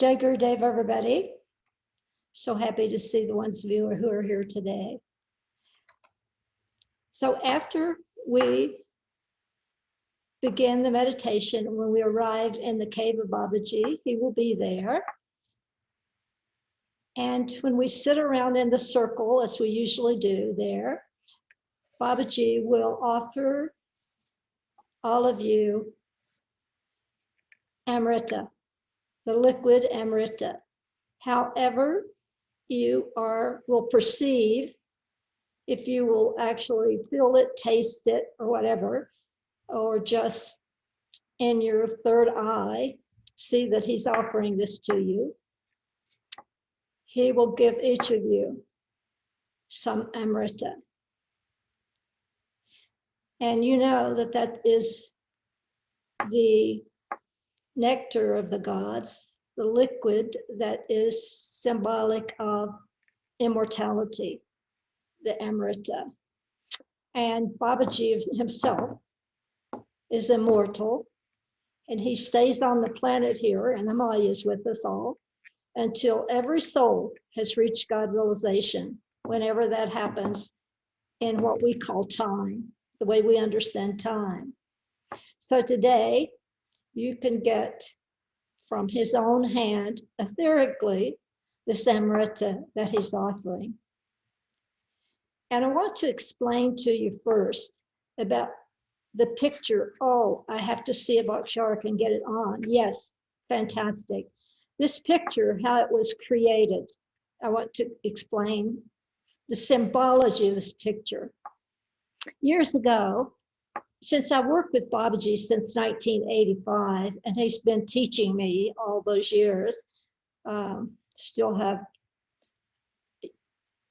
Jai Gurudev, everybody. So happy to see the ones of you who are here today. So after we began the meditation, when we arrived in the cave of Babaji, he will be there. And when we sit around in the circle, as we usually do there, Babaji will offer all of you Amrita, the liquid Amrita. However you will perceive, if you will actually feel it, taste it, or whatever, or just in your third eye, see that he's offering this to you. He will give each of you some Amrita. And you know that that is the nectar of the gods, the liquid that is symbolic of immortality, the Amrita. And Babaji himself is immortal, and he stays on the planet here, and Himalayas with us all, until every soul has reached God realization, whenever that happens in what we call time, the way we understand time. So today, you can get from his own hand, etherically, this Amrita that he's offering. And I want to explain to you first about the picture. Oh, I have to see a Bhakshark and get it on. Yes, fantastic. This picture, how it was created. I want to explain the symbology of this picture. Years ago, since I worked with Babaji since 1985, and he's been teaching me all those years, still have a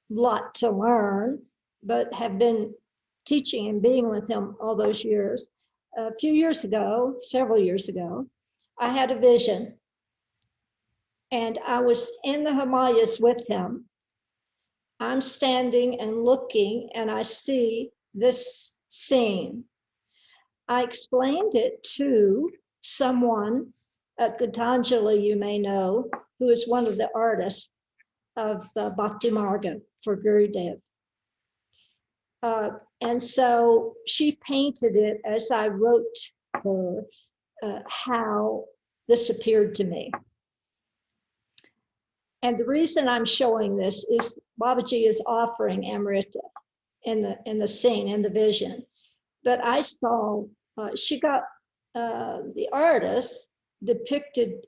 lot to learn, but have been teaching and being with him all those years. A few years ago, several years ago, I had a vision, and I was in the Himalayas with him. I'm standing and looking, and I see this scene. I explained it to someone at Gitanjali, you may know, who is one of the artists of the Bhakti Marga for Gurudev. And so she painted it as I wrote her how this appeared to me. And the reason I'm showing this is Babaji is offering Amrita in the scene, in the vision. But I saw, she got the artist depicted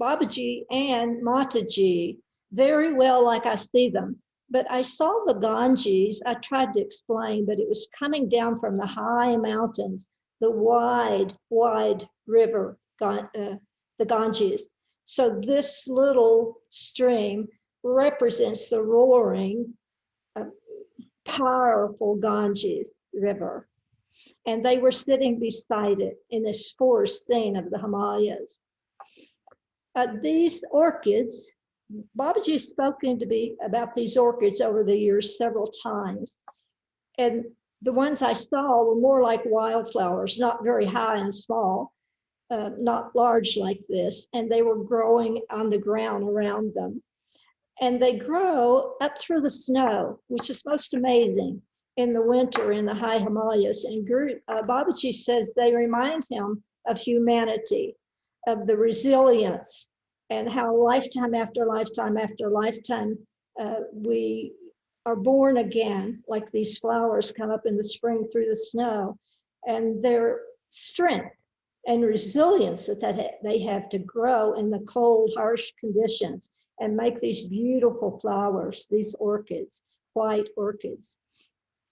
Babaji and Mataji very well like I see them. But I saw the Ganges, I tried to explain, but it was coming down from the high mountains, the wide, wide river, the Ganges. So this little stream represents the roaring, powerful Ganges River. And they were sitting beside it in this forest scene of the Himalayas. These orchids, Babaji's spoken to me about these orchids over the years several times. And the ones I saw were more like wildflowers, not very high and small, not large like this. And they were growing on the ground around them. And they grow up through the snow, which is most amazing in the winter in the high Himalayas. And Babaji says they remind him of humanity, of the resilience, and how lifetime after lifetime after lifetime, we are born again, like these flowers come up in the spring through the snow, and their strength and resilience that they have to grow in the cold, harsh conditions and make these beautiful flowers, these orchids, white orchids.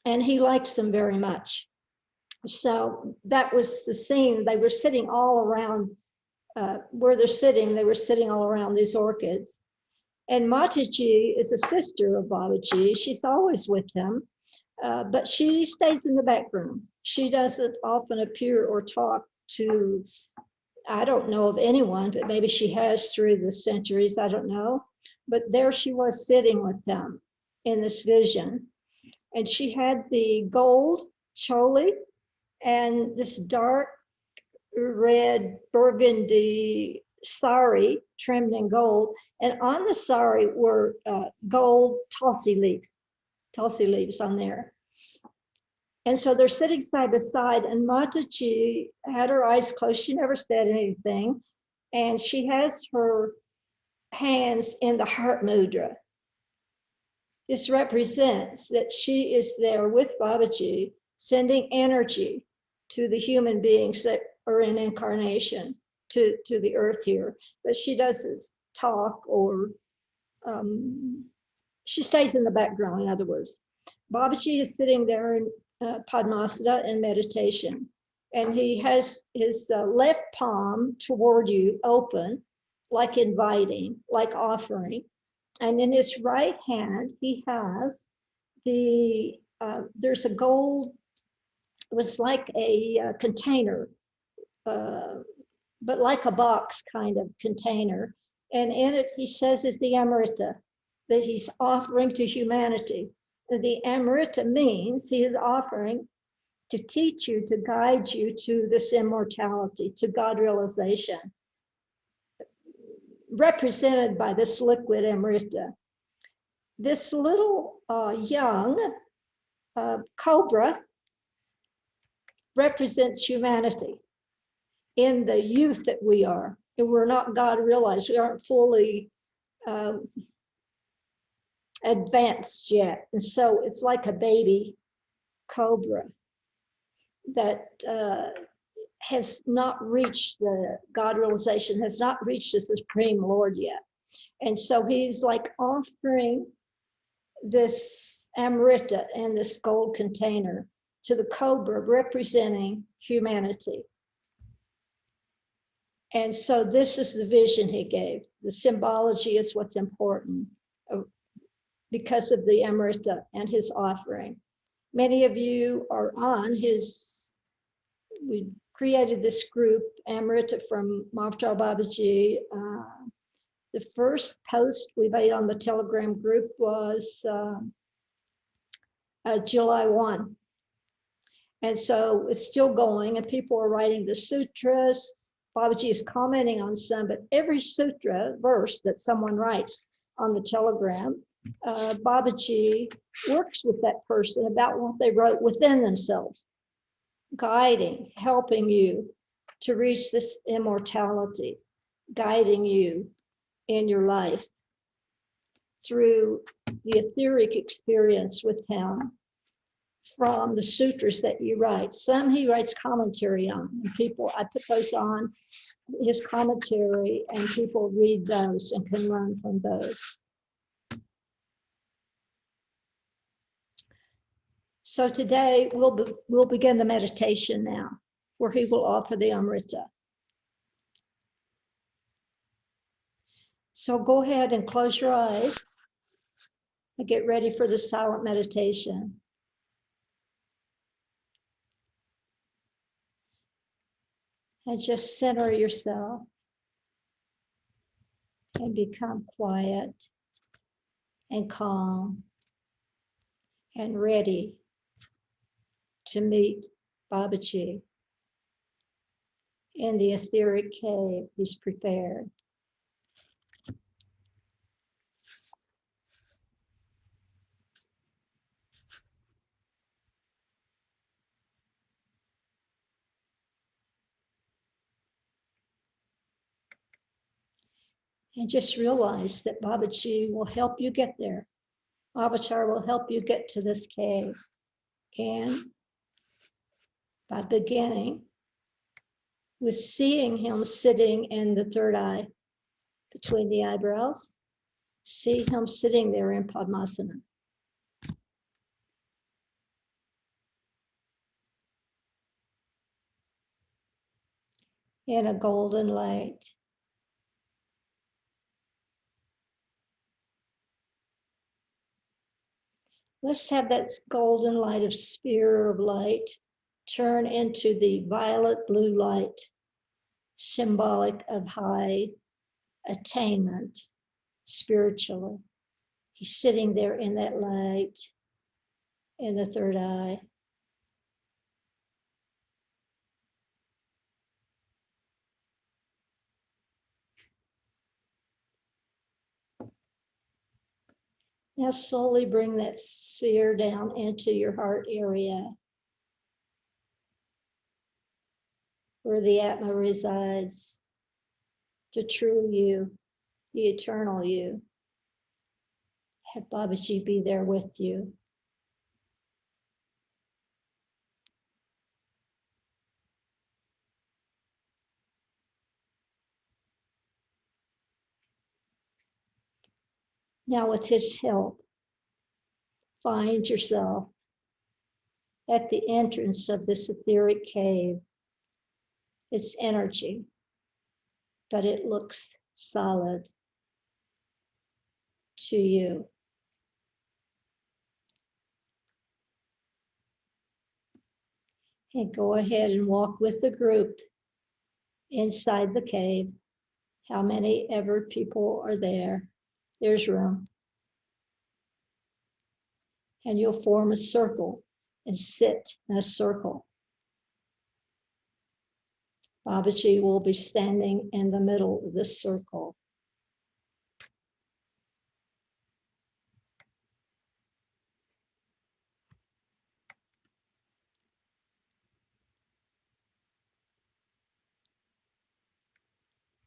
And he likes them very much. So that was the scene. They were sitting all around where they're sitting, they were sitting all around these orchids. And Mataji is a sister of Babaji. She's always with him, but she stays in the back room. She doesn't often appear or talk to, I don't know of anyone, but maybe she has through the centuries, I don't know. But there she was sitting with him in this vision. And she had the gold choli and this dark red burgundy sari trimmed in gold, and on the sari were gold tulsi leaves on there. And so they're sitting side by side, and Mataji had her eyes closed. She never said anything. And she has her hands in the heart mudra. This represents that she is there with Babaji, sending energy to the human beings that are in incarnation to the earth here. But she doesn't talk, or she stays in the background, in other words. Babaji is sitting there in Padmasana in meditation, and he has his left palm toward you open, like inviting, like offering. And in his right hand, he has there's a gold, it was like a container, but like a box kind of container. And in it, he says, is the Amrita that he's offering to humanity. The Amrita means he is offering to teach you, to guide you to this immortality, to God realization, represented by this liquid Amrita. This little young cobra represents humanity in the youth that we are. And we're not God realized. We aren't fully advanced yet. And so it's like a baby cobra that has not reached the God realization, has not reached the Supreme Lord yet. And so he's like offering this Amrita in this gold container to the cobra, representing humanity. And so this is the vision he gave. The symbology is what's important because of the Amrita and his offering. Many of you are on his, we created this group, Amrita from Mahavatar Babaji. The first post we made on the Telegram group was July 1. And so it's still going, and people are writing the sutras. Babaji is commenting on some, but every sutra verse that someone writes on the Telegram, Babaji works with that person about what they wrote within themselves, guiding, helping you to reach this immortality, guiding you in your life through the etheric experience with him from the sutras that you write. Some he writes commentary on, and people, I put those on his commentary, and people read those and can learn from those. So today we'll begin the meditation now, where he will offer the Amrita. So go ahead and close your eyes and get ready for the silent meditation. And just center yourself and become quiet and calm and ready to meet Babaji in the etheric cave he's prepared. And just realize that Babaji will help you get there. Avatar will help you get to this cave. And by beginning with seeing him sitting in the third eye between the eyebrows, see him sitting there in Padmasana. In a golden light. Let's have that golden light of sphere of light turn into the violet blue light, symbolic of high attainment spiritually. He's sitting there in that light in the third eye. Now slowly bring that sphere down into your heart area, where the Atma resides, the true you, the eternal you. Have Babaji be there with you. Now with his help, find yourself at the entrance of this etheric cave. It's energy, but it looks solid to you. And go ahead and walk with the group inside the cave. How many ever people are there? There's room. And you'll form a circle and sit in a circle. Babaji will be standing in the middle of this circle.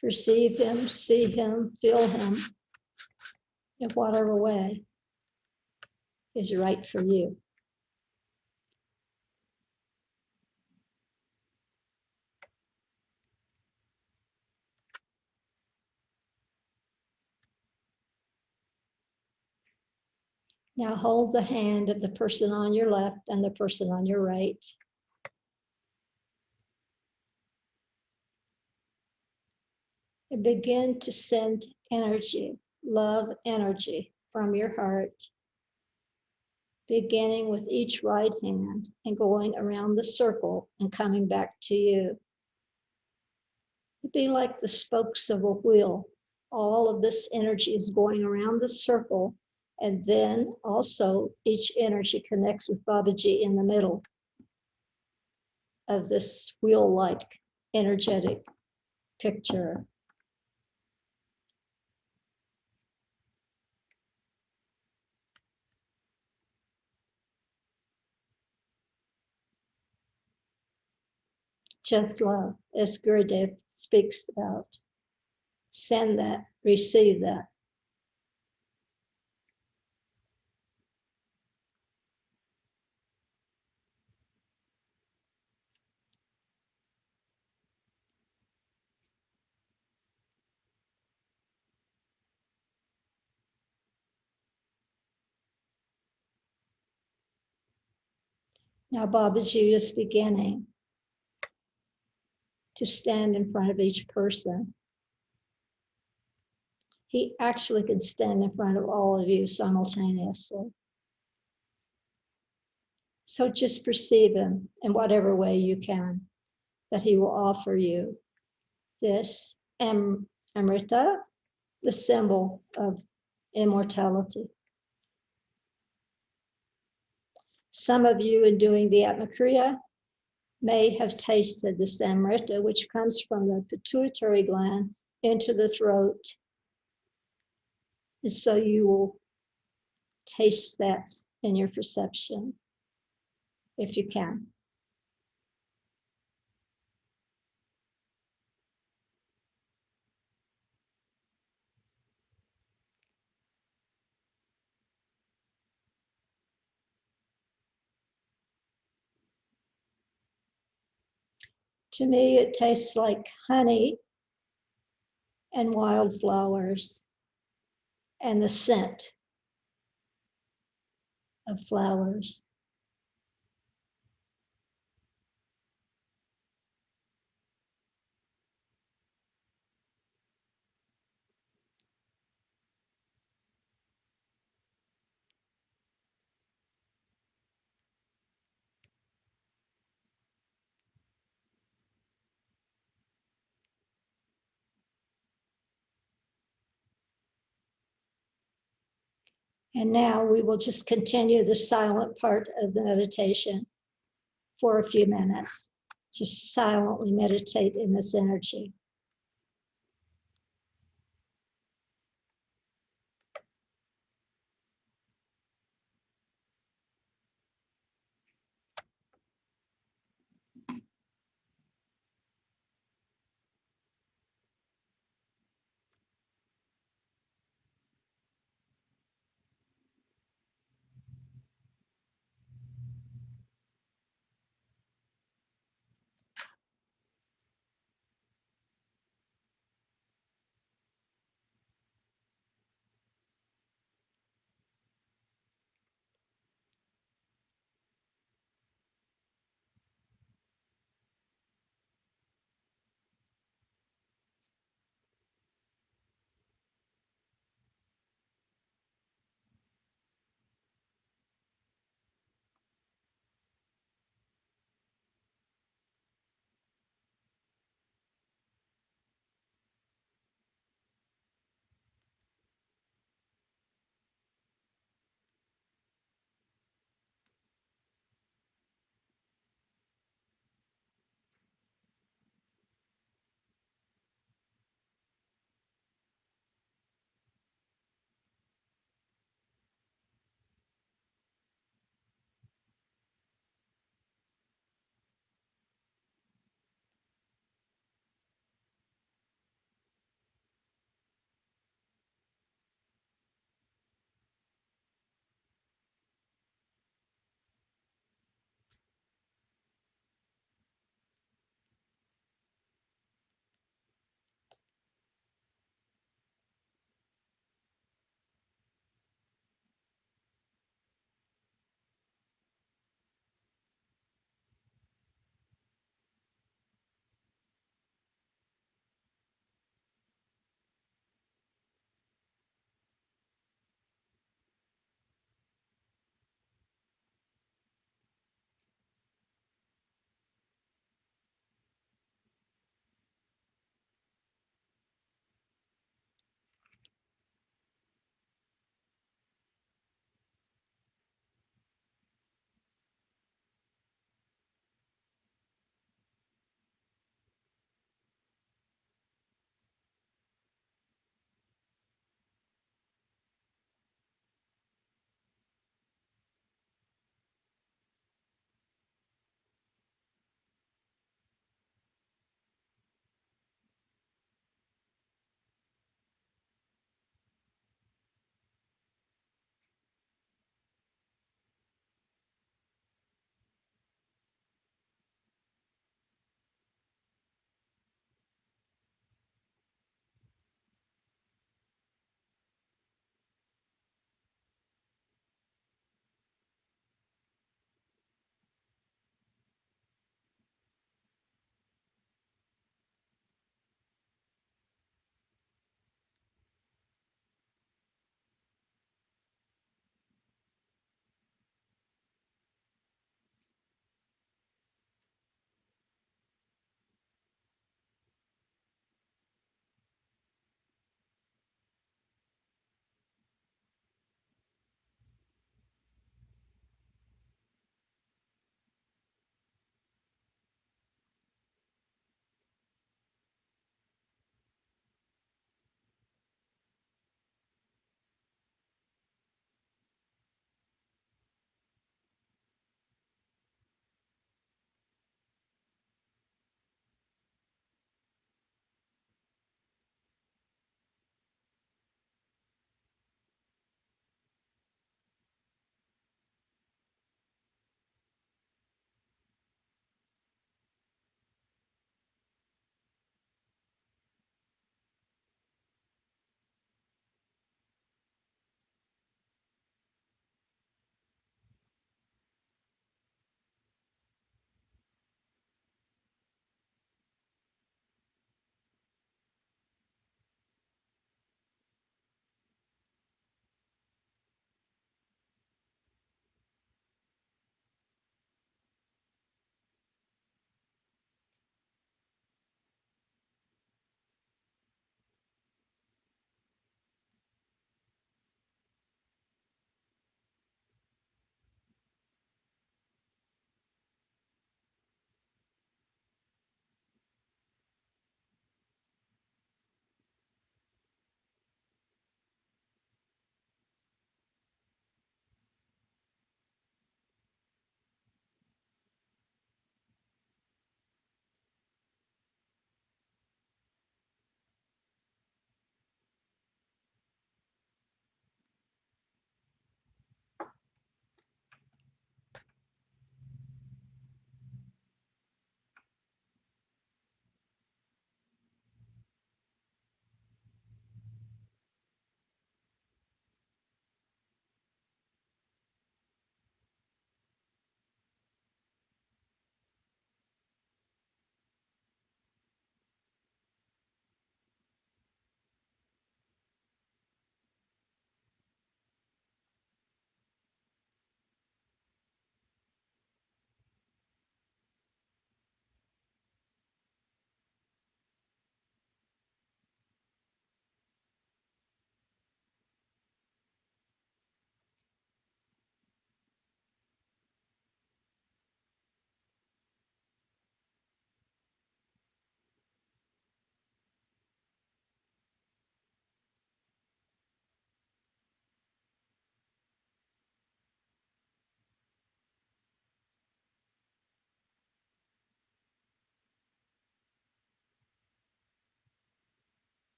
Perceive him, see him, feel him in whatever way is right for you. Now hold the hand of the person on your left and the person on your right. And begin to send energy, love energy from your heart, beginning with each right hand and going around the circle and coming back to you. It'd be like the spokes of a wheel. All of this energy is going around the circle, and then also each energy connects with Babaji in the middle of this wheel-like energetic picture. Just love, as Gurudev speaks about. Send that, receive that. Now Babaji is beginning to stand in front of each person. He actually can stand in front of all of you simultaneously. So just perceive him in whatever way you can, that he will offer you this Amrita, the symbol of immortality. Some of you in doing the Atma Kriya may have tasted this Amrita, which comes from the pituitary gland into the throat. And so you will taste that in your perception, if you can. To me, it tastes like honey and wildflowers and the scent of flowers. And now we will just continue the silent part of the meditation for a few minutes. Just silently meditate in this energy.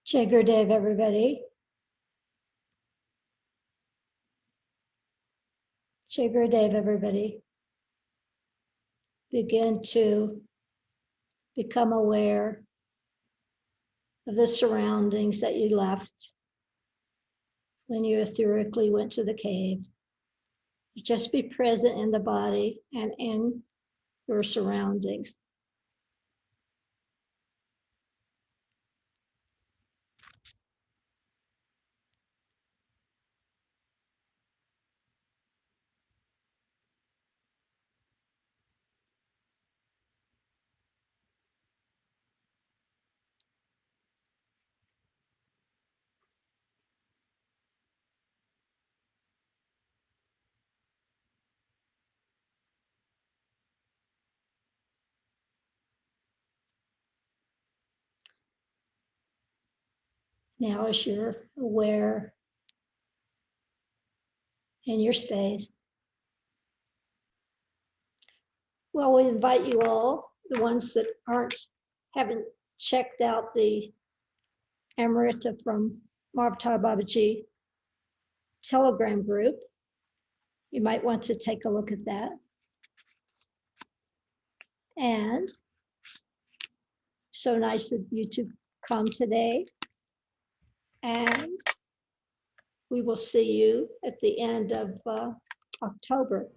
Jai Gurudev, everybody. Jai Gurudev, everybody. Begin to become aware of the surroundings that you left when you etherically went to the cave. Just be present in the body and in your surroundings. Now, as you're aware in your space, well, we invite you all, the ones that haven't checked out the Amrita from Mahavatar Babaji Telegram group, you might want to take a look at that. And so nice of you to come today. And we will see you at the end of October.